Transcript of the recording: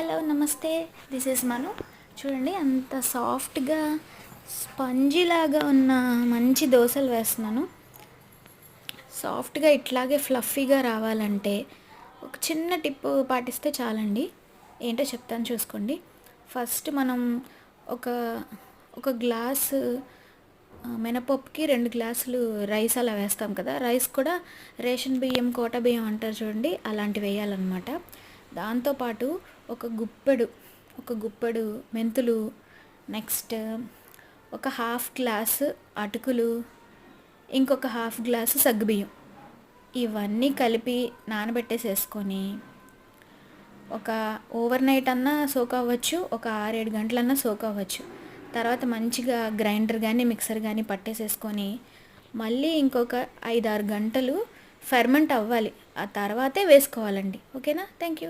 Hello నమస్తే, this is మను. చూడండి అంత సాఫ్ట్గా స్పంజీలాగా ఉన్న మంచి దోశలు వేస్తున్నాను. సాఫ్ట్గా ఇట్లాగే ఫ్లఫీగా రావాలంటే ఒక చిన్న టిప్ పాటిస్తే చాలండి. ఏంటో చెప్తాను చూసుకోండి. ఫస్ట్ మనం ఒక ఒక గ్లాసు మినపప్పుకి 2 గ్లాసులు రైస్ అలా వేస్తాం కదా. రైస్ కూడా రేషన్ బియ్యం, కోట బియ్యం అంటారు చూడండి, అలాంటివి వేయాలన్నమాట. దాంతోపాటు ఒక గుప్పెడు మెంతులు, నెక్స్ట్ ఒక హాఫ్ గ్లాసు అటుకులు, ఇంకొక హాఫ్ గ్లాసు సగ్గుబియ్యం, ఇవన్నీ కలిపి నానబెట్టేసేసుకొని ఒక ఓవర్ నైట్ అన్నా సోక్ అవ్వచ్చు, ఒక 6-7 గంటలన్నా సోక్ అవ్వచ్చు. తర్వాత మంచిగా గ్రైండర్ కానీ మిక్సర్ కానీ పట్టేసేసుకొని మళ్ళీ ఇంకొక 5-6 గంటలు ఫెర్మెంట్ అవ్వాలి. ఆ తర్వాతే వేసుకోవాలండి. ఓకేనా? Thank you.